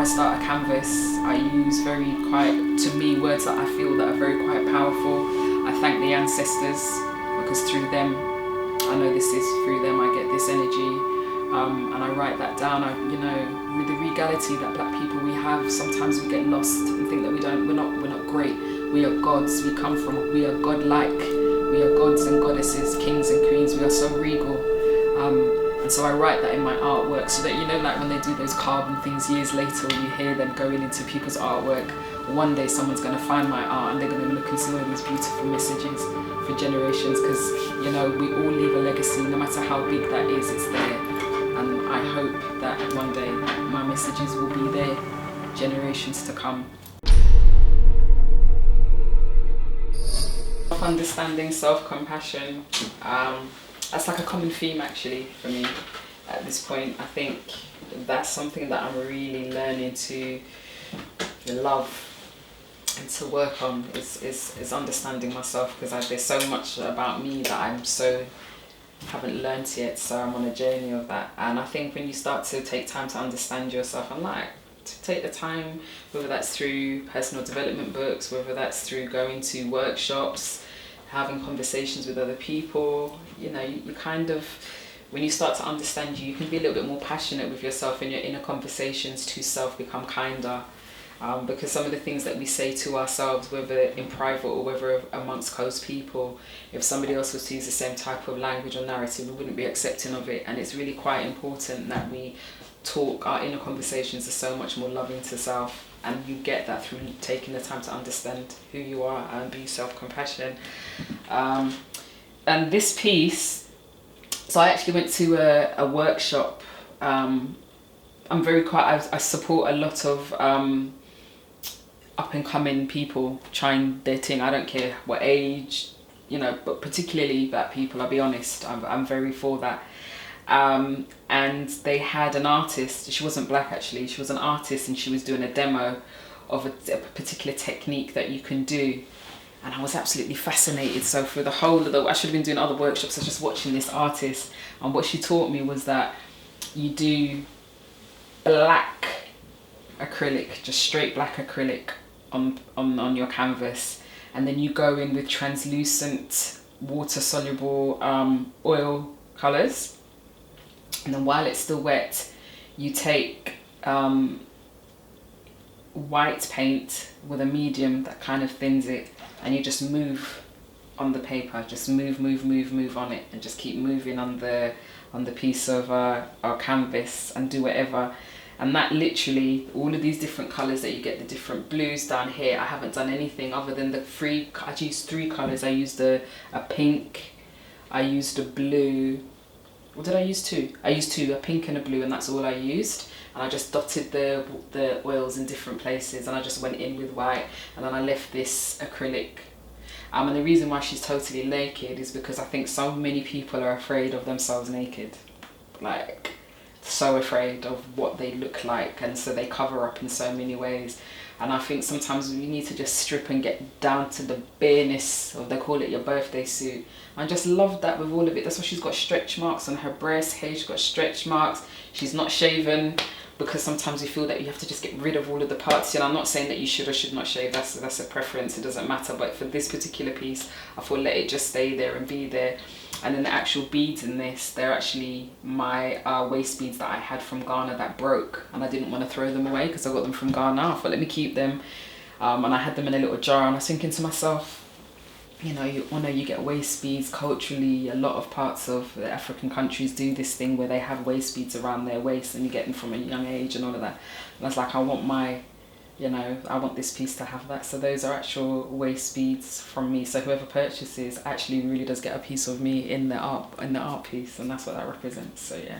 start a canvas, I use to me, words that I feel that are very quite powerful. I thank the ancestors, because through them, I know this is through them I get this energy, and I write that down. With the regality that black people we have, sometimes we get lost and think that we're not great. We are gods. We are godlike. We are gods and goddesses, kings and queens. We are so regal. And so I write that in my artwork, so that, like when they do those carbon things years later, you hear them going into people's artwork. One day someone's going to find my art and they're going to look and see all these beautiful messages for generations, because, we all leave a legacy, no matter how big that is, it's there. And I hope that one day my messages will be there, generations to come. Understanding, self-compassion, that's like a common theme actually for me at this point. I think that's something that I'm really learning to love and to work on, is understanding myself, because there's so much about me that haven't learnt yet, so I'm on a journey of that. And I think when you start to take time to understand yourself, and to take the time, whether that's through personal development books, whether that's through going to workshops, having conversations with other people, you kind of, when you start to understand you can be a little bit more passionate with yourself, and your inner conversations to self become kinder. Because some of the things that we say to ourselves, whether in private or whether amongst close people, if somebody else was to use the same type of language or narrative, we wouldn't be accepting of it. And it's really quite important that we talk, our inner conversations are so much more loving to self, and you get that through taking the time to understand who you are and be self-compassion. And this piece, so I actually went to a workshop. I support a lot of up and coming people trying their thing. I don't care what age, but particularly black people, I'll be honest, I'm very for that. And they had an artist, she wasn't black actually, she was an artist, and she was doing a demo of a particular technique that you can do. And I was absolutely fascinated. So for the whole of I should have been doing other workshops, I was just watching this artist, and what she taught me was that you do black acrylic, just straight black acrylic on your canvas, and then you go in with translucent water soluble oil colours, and then while it's still wet you take white paint with a medium that kind of thins it, and you just move on the paper, just move on it, and just keep moving on the piece of our canvas, and do whatever. And that literally, all of these different colours that you get, the different blues down here, I haven't done anything other than I used 3 colours. I used a pink, I used a blue, or did I use 2? I used 2, a pink and a blue, and that's all I used. And I just dotted the oils in different places, and I just went in with white, and then I left this acrylic. And the reason why she's totally naked is because I think so many people are afraid of themselves naked. Like, so afraid of what they look like, and so they cover up in so many ways. And I think sometimes you need to just strip and get down to the bareness, or they call it your birthday suit. I just love that with all of it. That's why she's got stretch marks on her breast. Here she's got stretch marks. She's not shaven, because sometimes you feel that you have to just get rid of all of the parts. And I'm not saying that you should or should not shave, that's a preference, it doesn't matter. But for this particular piece, I thought let it just stay there and be there. And then the actual beads in this, they're actually my waist beads that I had from Ghana that broke, and I didn't want to throw them away because I got them from Ghana. I thought let me keep them, and I had them in a little jar, and I was thinking to myself, you get waist beads culturally. A lot of parts of the African countries do this thing where they have waist beads around their waist, and you get them from a young age and all of that. And I was like, I want this piece to have that. So those are actual waist beads from me. So whoever purchases actually really does get a piece of me in the art piece, and that's what that represents. So yeah.